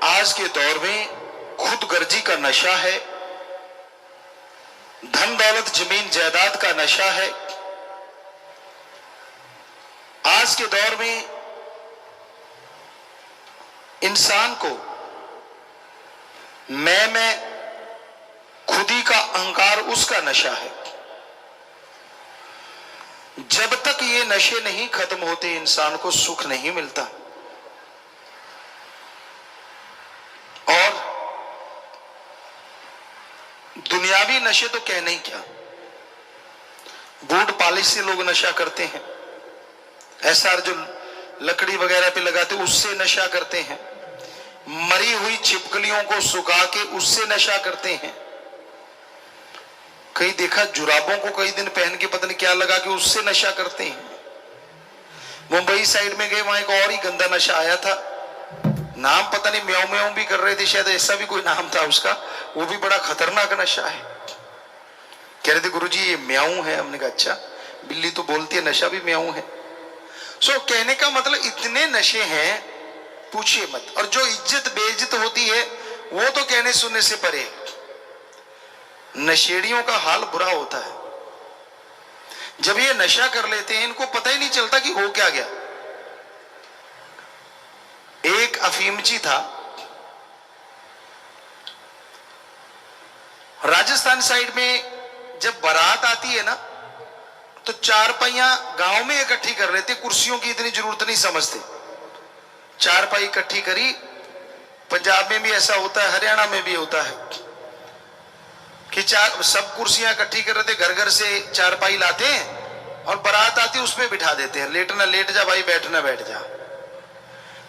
आज के दौर में खुदगर्जी का नशा है, धन दौलत जमीन जायदाद का नशा है। आज के दौर में इंसान को मैं खुदी का अहंकार, उसका नशा है। जब तक ये नशे नहीं खत्म होते इंसान को सुख नहीं मिलता। और दुनियावी नशे तो कहने ही क्या, बूट पॉलिश से लोग नशा करते हैं, एसआर जो लकड़ी वगैरह पे लगाते उससे नशा करते हैं, मरी हुई छिपकलियों को सुखा के उससे नशा करते हैं। कई देखा जुराबों को कई दिन पहन के पता नहीं क्या लगा के उससे नशा करते हैं। मुंबई साइड में गए, वहां एक और ही गंदा नशा आया था, नाम पता नहीं, म्याऊं म्याऊं भी कर रहे थे शायद, ऐसा भी कोई नाम था उसका, वो भी बड़ा खतरनाक नशा है। कह रहे थे गुरुजी ये म्याऊं है। हमने कहा अच्छा, बिल्ली तो बोलती है, नशा भी म्याऊं है। सो कहने का मतलब इतने नशे हैं पूछिए मत। और जो इज्जत बेइज्जत होती है वो तो कहने सुनने से परे। नशेड़ियों का हाल बुरा होता है। जब ये नशा कर लेते हैं इनको पता ही नहीं चलता कि हो क्या गया। एक अफीमची था, राजस्थान साइड में जब बारात आती है ना तो चारपाइयां गांव में इकट्ठी कर लेते, कुर्सियों की इतनी जरूरत नहीं समझते। चारपाई इकट्ठी करी, पंजाब में भी ऐसा होता है, हरियाणा में भी होता है कि सब कुर्सियां इकट्ठी कर रहे थे, घर घर से चारपाई लाते हैं और बारात आती है उस पर बिठा देते हैं। लेटना लेट जा भाई, बैठना बैठ जा।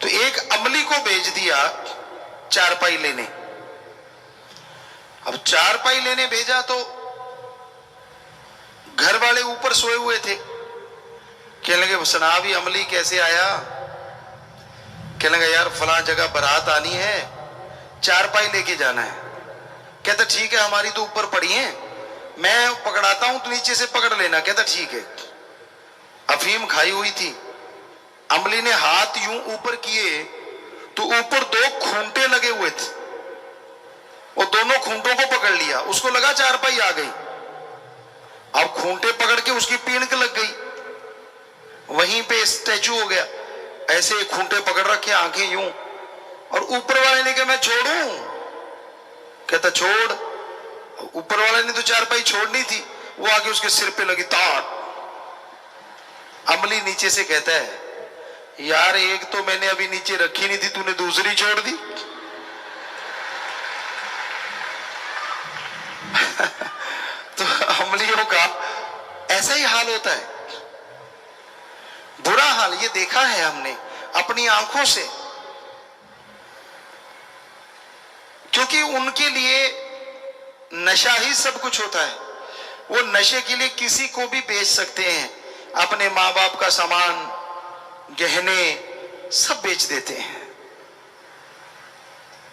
तो एक अमली को भेज दिया चारपाई लेने। अब चारपाई लेने भेजा तो घर वाले ऊपर सोए हुए थे। कहने लगे सुना भी अमली कैसे आया? कहने लगा यार फलां जगह बारात आनी है, चारपाई लेके जाना है। कहता ठीक है, हमारी तो ऊपर पड़ी है, मैं पकड़ाता हूं तो नीचे से पकड़ लेना। कहता ठीक है। अफीम खाई हुई थी, अमली ने हाथ यूं ऊपर किए तो ऊपर दो खूंटे लगे हुए थे, वो दोनों खूंटों को पकड़ लिया। उसको लगा चारपाई आ गई। अब खूंटे पकड़ के उसकी पीढ़ लग गई, वहीं पे स्टैचू हो गया। ऐसे खूंटे पकड़ रखे, आंखें यूं, और ऊपर वाले ने कहा मैं छोड़ूं? कहता छोड़। ऊपर वाले ने तो चारपाई छोड़नी थी, वो आगे उसके सिर पे लगी ताट। अमली नीचे से कहता है यार एक तो मैंने अभी नीचे रखी नहीं थी, तूने दूसरी छोड़ दी। तो अमलियों का ऐसा ही हाल होता है, बुरा हाल। ये देखा है हमने अपनी आंखों से, क्योंकि उनके लिए नशा ही सब कुछ होता है। वो नशे के लिए किसी को भी बेच सकते हैं, अपने मां बाप का सामान, गहने सब बेच देते हैं।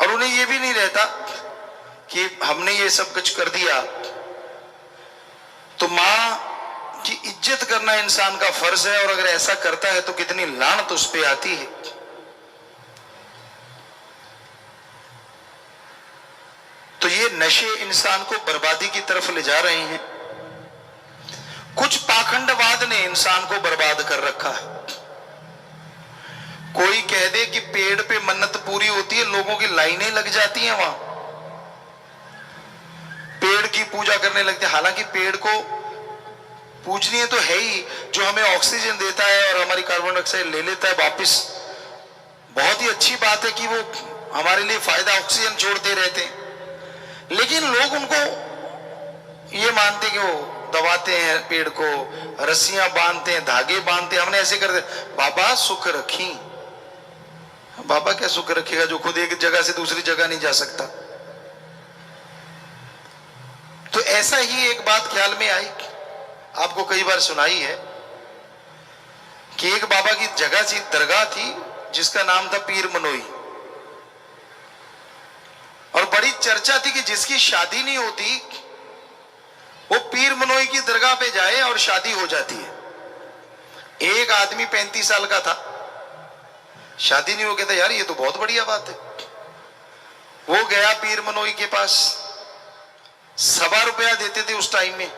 और उन्हें यह भी नहीं रहता कि हमने ये सब कुछ कर दिया। तो मां की इज्जत करना इंसान का फर्ज है, और अगर ऐसा करता है तो कितनी लानत उस पे आती है। तो ये नशे इंसान को बर्बादी की तरफ ले जा रहे हैं। कुछ पाखंडवाद ने इंसान को बर्बाद कर रखा है। कोई कह दे कि पेड़ पे मन्नत पूरी होती है, लोगों की लाइनें लग जाती हैं वहां, पेड़ की पूजा करने लगते हैं। हालांकि पेड़ को पूजनीय तो है ही, जो हमें ऑक्सीजन देता है और हमारी कार्बन डाइऑक्साइड ले लेता है वापिस। बहुत ही अच्छी बात है कि वो हमारे लिए फायदा, ऑक्सीजन छोड़ते रहते हैं। लेकिन लोग उनको ये मानते कि वो दबाते हैं पेड़ को, रस्सियां बांधते हैं, धागे बांधते हैं। हमने ऐसे करते, बाबा सुख रखी। बाबा क्या सुख रखेगा जो खुद एक जगह से दूसरी जगह नहीं जा सकता? तो ऐसा ही एक बात ख्याल में आई, आपको कई बार सुनाई है कि एक बाबा की जगह थी, दरगाह थी, जिसका नाम था पीर मनोई। और बड़ी चर्चा थी कि जिसकी शादी नहीं होती वो पीर मनोई की दरगाह पे जाए और शादी हो जाती है। एक आदमी 35 साल का था, शादी नहीं हो गया था। यार ये तो बहुत बढ़िया बात है। वो गया पीर मनोई के पास, ₹1.25 देते थे उस टाइम में।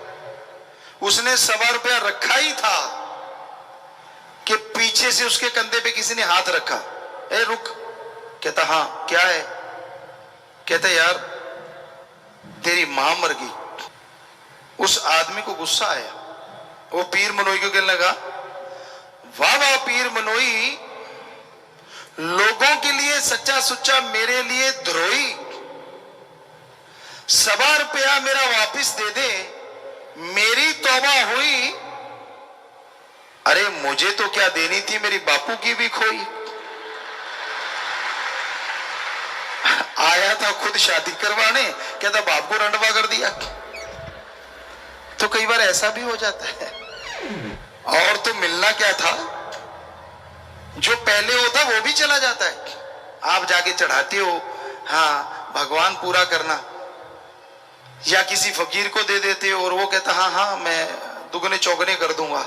उसने ₹1.25 रखा ही था कि पीछे से उसके कंधे पे किसी ने हाथ रखा। ए रुक। कहता हाँ क्या है? कहता यार तेरी मां मर गई। उस आदमी को गुस्सा आया, वो पीर मनोई को कहने लगा वाह वाह पीर मनोई, लोगों के लिए सच्चा सुच्चा, मेरे लिए द्रोही। ₹1.25 मेरा वापिस दे दे, मेरी तौबा हुई। अरे मुझे तो क्या देनी थी, मेरी बापू की भी खोई। आया था खुद शादी करवाने, कहता बाप को रंडवा कर दिया। तो कई बार ऐसा भी हो जाता है। और तो मिलना क्या था, जो पहले होता वो भी चला जाता है। आप जाके चढ़ाते हो, हाँ भगवान पूरा करना, या किसी फकीर को दे देते हो और वो कहता हाँ हाँ मैं दुगने चौगने कर दूंगा।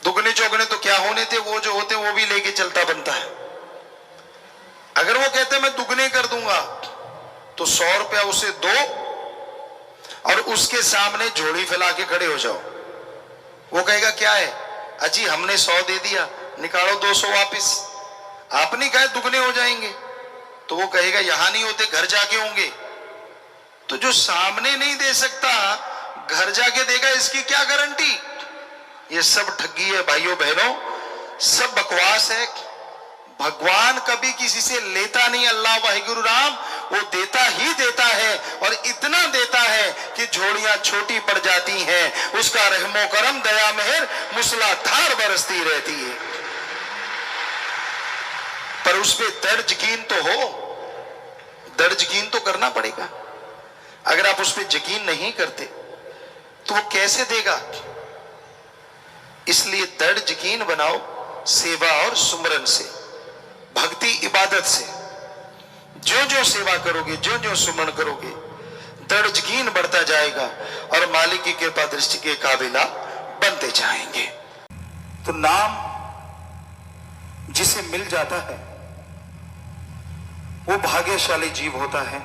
दुगने चौगने तो क्या होने थे, वो जो होते वो भी लेके चलता बनता है। अगर वो कहते मैं दुगने कर दूंगा तो ₹100 उसे दो और उसके सामने झोली फैला के खड़े हो जाओ, वो कहेगा क्या है अजी, हमने 100 दे दिया, निकालो 200 वापिस। आपने कहा दुगने हो जाएंगे, तो वो कहेगा यहां नहीं होते, घर जाके होंगे। तो जो सामने नहीं दे सकता, घर जाके देगा, इसकी क्या गारंटी? ये सब ठगी है भाइयों बहनों, सब बकवास है। भगवान कभी किसी से लेता नहीं, अल्लाह वाहिगुरु राम, वो देता ही देता है, और इतना देता है कि झोलियां छोटी पड़ जाती हैं, उसका रहमो करम दया मेहर मूसलाधार बरसती रहती है। पर उस पे दर्ज यकीन तो हो, दर्ज यकीन तो करना पड़ेगा। अगर आप उस पे यकीन नहीं करते तो वो कैसे देगा? इसलिए दर्ज यकीन बनाओ सेवा और सुमरन से, भक्ति इबादत से। जो जो सेवा करोगे, जो जो सुमरन करोगे, दर्ज यकीन बढ़ता जाएगा और मालिक की कृपा दृष्टि के काबिला बनते जाएंगे। तो नाम जिसे मिल जाता है वो भाग्यशाली जीव होता है।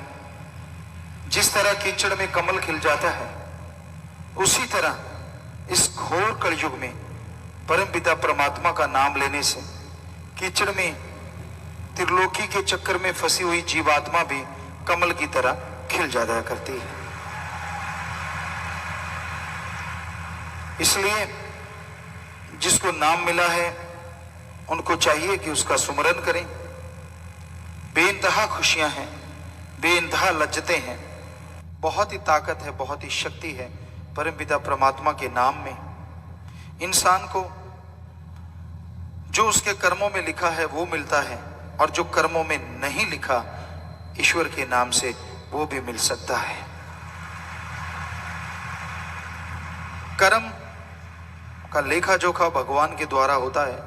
जिस तरह कीचड़ में कमल खिल जाता है, उसी तरह इस घोर कलयुग में परमपिता परमात्मा का नाम लेने से कीचड़ में त्रिलोकी के चक्कर में फंसी हुई जीवात्मा भी कमल की तरह खिल जाया करती है। इसलिए जिसको नाम मिला है उनको चाहिए कि उसका सुमरन करें। बेइंतहा खुशियां हैं, बेइंतहा लज्जतें हैं, बहुत ही ताकत है, बहुत ही शक्ति है परमपिता परमात्मा के नाम में। इंसान को जो उसके कर्मों में लिखा है वो मिलता है, और जो कर्मों में नहीं लिखा ईश्वर के नाम से वो भी मिल सकता है। कर्म का लेखा जोखा भगवान के द्वारा होता है।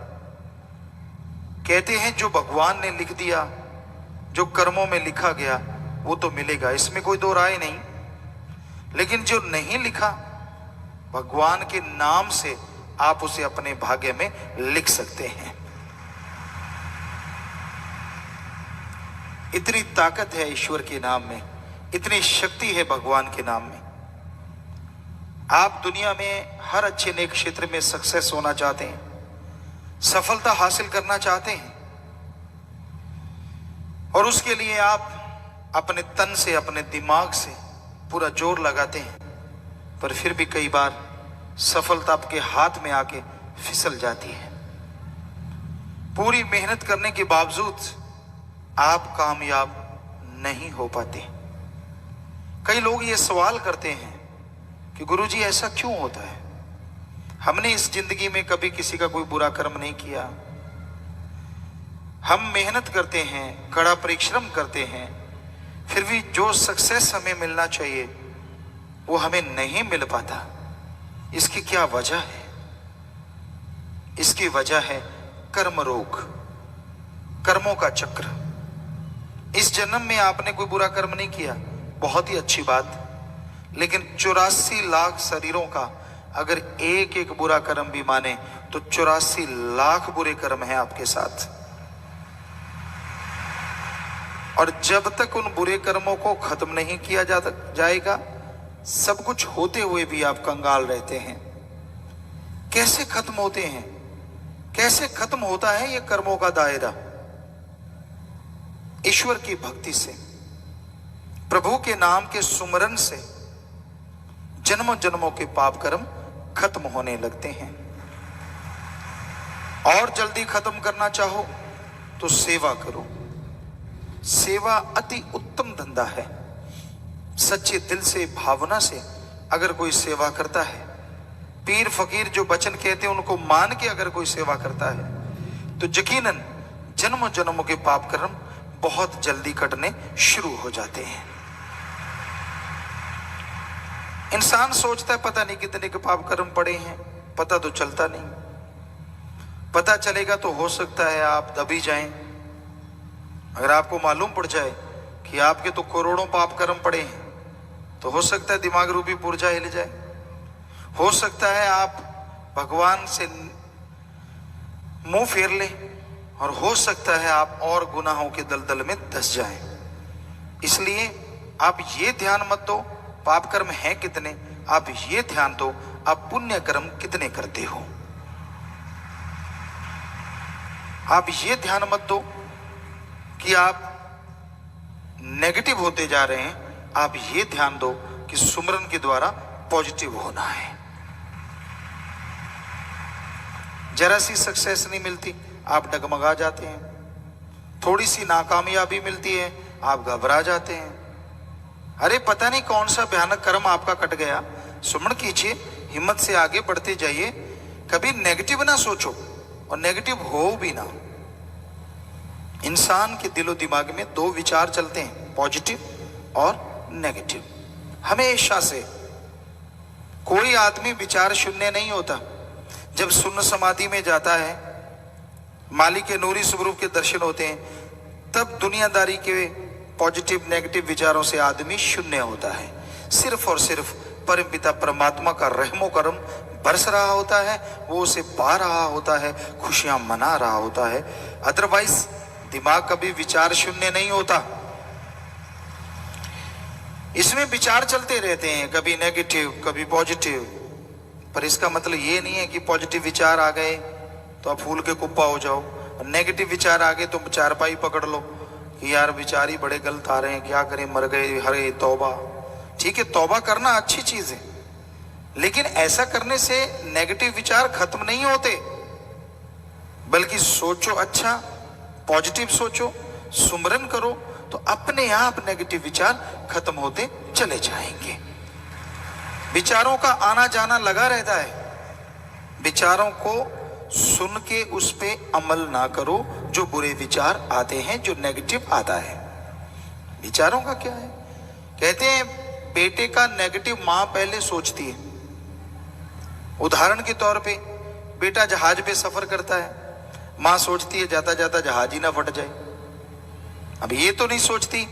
कहते हैं जो भगवान ने लिख दिया, जो कर्मों में लिखा गया वो तो मिलेगा, इसमें कोई दो राय नहीं। लेकिन जो नहीं लिखा, भगवान के नाम से आप उसे अपने भाग्य में लिख सकते हैं। इतनी ताकत है ईश्वर के नाम में, इतनी शक्ति है भगवान के नाम में। आप दुनिया में हर अच्छे नेक क्षेत्र में सक्सेस होना चाहते हैं, सफलता हासिल करना चाहते हैं, और उसके लिए आप अपने तन से, अपने दिमाग से पूरा जोर लगाते हैं, पर फिर भी कई बार सफलता आपके हाथ में आके फिसल जाती है। पूरी मेहनत करने के बावजूद आप कामयाब नहीं हो पाते। कई लोग ये सवाल करते हैं कि गुरुजी ऐसा क्यों होता है? हमने इस जिंदगी में कभी किसी का कोई बुरा कर्म नहीं किया, हम मेहनत करते हैं, कड़ा परिश्रम करते हैं, फिर भी जो सक्सेस हमें मिलना चाहिए वो हमें नहीं मिल पाता। इसकी क्या वजह है? इसकी वजह है कर्म रोग, कर्मों का चक्र। इस जन्म में आपने कोई बुरा कर्म नहीं किया, बहुत ही अच्छी बात, लेकिन 84 लाख शरीरों का अगर एक एक बुरा कर्म भी माने तो 84 लाख बुरे कर्म हैं आपके साथ। और जब तक उन बुरे कर्मों को खत्म नहीं किया जाएगा, सब कुछ होते हुए भी आप कंगाल रहते हैं। कैसे खत्म होते हैं? कैसे खत्म होता है ये कर्मों का दायरा? ईश्वर की भक्ति से, प्रभु के नाम के सुमरन से जन्मों जन्मों के पाप कर्म खत्म होने लगते हैं। और जल्दी खत्म करना चाहो तो सेवा करो। सेवा अति उत्तम धंधा है। सच्चे दिल से, भावना से अगर कोई सेवा करता है, पीर फकीर जो वचन कहते हैं उनको मान के अगर कोई सेवा करता है, तो यकीनन जन्मों जन्मों के पाप कर्म बहुत जल्दी कटने शुरू हो जाते हैं। इंसान सोचता है पता नहीं कितने के पाप कर्म पड़े हैं, पता तो चलता नहीं। पता चलेगा तो हो सकता है आप दबी जाएं। अगर आपको मालूम पड़ जाए कि आपके तो करोड़ों पाप कर्म पड़े हैं, तो हो सकता है दिमाग रूपी पुर्जा हिल जाए। हो सकता है आप भगवान से मुंह फेर लें, और हो सकता है आप और गुनाहों के दलदल में धंस जाएं। इसलिए आप ये ध्यान मत दो पाप कर्म हैं कितने, आप ये ध्यान दो आप पुण्य कर्म कितने करते हो। आप ये ध्यान मत दो कि आप नेगेटिव होते जा रहे हैं, आप ये ध्यान दो कि सुमरन के द्वारा पॉजिटिव होना है। जरा सी सक्सेस नहीं मिलती आप डगमगा जाते हैं, थोड़ी सी नाकामयाबी मिलती है आप घबरा जाते हैं। अरे पता नहीं कौन सा भयानक कर्म आपका कट गया। सुमरण कीजिए, हिम्मत से आगे बढ़ते जाइए, कभी नेगेटिव ना सोचो और नेगेटिव हो भी ना। इंसान के दिलो दिमाग में दो विचार चलते हैं, पॉजिटिव और नेगेटिव। हमेशा से कोई आदमी विचार शून्य नहीं होता। जब शून्य समाधि में जाता है, मालिक के नूरी स्वरूप के दर्शन होते हैं, तब दुनियादारी के पॉजिटिव नेगेटिव विचारों से आदमी शून्य होता है। सिर्फ और सिर्फ परमपिता परमात्मा का रहमो करम बरस रहा होता है, वो उसे पा रहा होता है, खुशियां मना रहा होता है। अदरवाइज दिमाग कभी विचार शून्य नहीं होता। इसमें विचार चलते रहते हैं, कभी नेगेटिव कभी पॉजिटिव। पर इसका मतलब ये नहीं है कि पॉजिटिव विचार आ गए तो आप फूल के कुप्पा हो जाओ, और नेगेटिव विचार आ गए तो चारपाई पकड़ लो कि यार विचार ही बड़े गलत आ रहे हैं, क्या करें, मर गए, हरे तौबा। ठीक है, तौबा करना अच्छी चीज है, लेकिन ऐसा करने से नेगेटिव विचार खत्म नहीं होते, बल्कि सोचो अच्छा, पॉजिटिव सोचो, सुमरन करो तो अपने आप नेगेटिव विचार खत्म होते चले जाएंगे। विचारों का आना जाना लगा रहता है, विचारों को सुन के उस पे अमल ना करो। जो बुरे विचार आते हैं, जो नेगेटिव आता है, विचारों का क्या है। कहते हैं बेटे का नेगेटिव मां पहले सोचती है। उदाहरण के तौर पे बेटा जहाज पे सफर करता है, मां सोचती है जाता जाता जहाज ही ना फट जाए। अब ये तो नहीं सोचती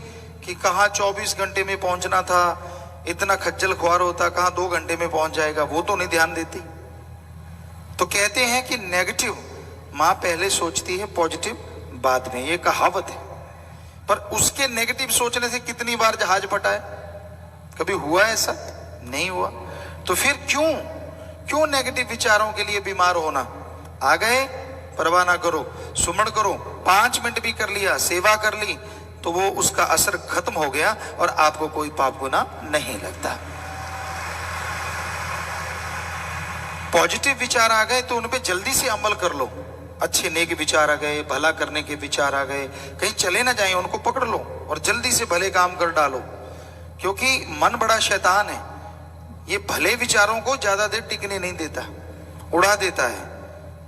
कि कहाँ 24 घंटे में पहुंचना था, इतना खज्जल खुआर होता कहाँ 2 घंटे में पहुंच जाएगा, वो तो नहीं ध्यान देती। तो कहते हैं कि नेगेटिव मां पहले सोचती है, पॉजिटिव बाद में, ये कहावत है। पर उसके नेगेटिव सोचने से कितनी बार जहाज फटा है, कभी हुआ ऐसा? नहीं हुआ। तो फिर क्यों नेगेटिव विचारों के लिए बीमार होना। आ गए, परवाह ना करो, सुमरण करो, 5 मिनट भी कर लिया, सेवा कर ली, तो वो उसका असर खत्म हो गया और आपको कोई पाप गुना नहीं लगता। पॉजिटिव विचार आ गए तो उन पे जल्दी से अमल कर लो। अच्छे नेक विचार आ गए, भला करने के विचार आ गए, कहीं चले ना जाए, उनको पकड़ लो और जल्दी से भले काम कर डालो। क्योंकि मन बड़ा शैतान है, ये भले विचारों को ज्यादा देर टिकने नहीं देता, उड़ा देता है।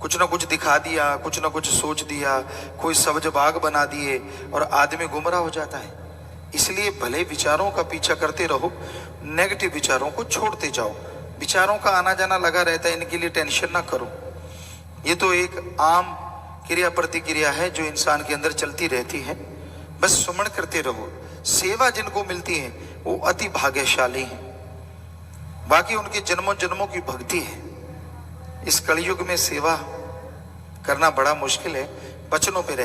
कुछ ना कुछ दिखा दिया, कुछ ना कुछ सोच दिया, कोई सब्ज बाग बना दिए और आदमी गुमराह हो जाता है। इसलिए भले विचारों का पीछा करते रहो, नेगेटिव विचारों को छोड़ते जाओ। विचारों का आना जाना लगा रहता है, इनके लिए टेंशन ना करो। ये तो एक आम क्रिया प्रतिक्रिया है जो इंसान के अंदर चलती रहती है। बस सुमरण करते रहो। सेवा जिनको मिलती है वो अति भाग्यशाली है, बाकी उनके जन्मों जन्मों की भक्ति है। इस कलयुग में सेवा करना बड़ा मुश्किल है। वचनों पे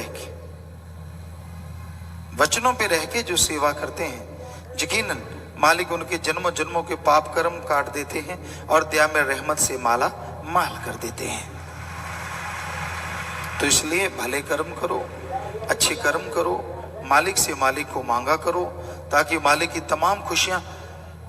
रह के जो सेवा करते हैं, यकीनन मालिक उनके जन्मों जन्मों के पाप कर्म काट देते हैं और दया में रहमत से माला माल कर देते हैं। तो इसलिए भले कर्म करो, अच्छे कर्म करो, मालिक से मालिक को मांगा करो, ताकि मालिक की तमाम खुशियां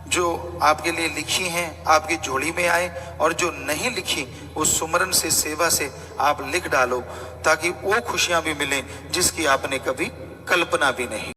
जो आपके लिए लिखी हैं आपकी झोली में आए, और जो नहीं लिखी उस सुमरन से, सेवा से आप लिख डालो, ताकि वो खुशियां भी मिलें जिसकी आपने कभी कल्पना भी नहीं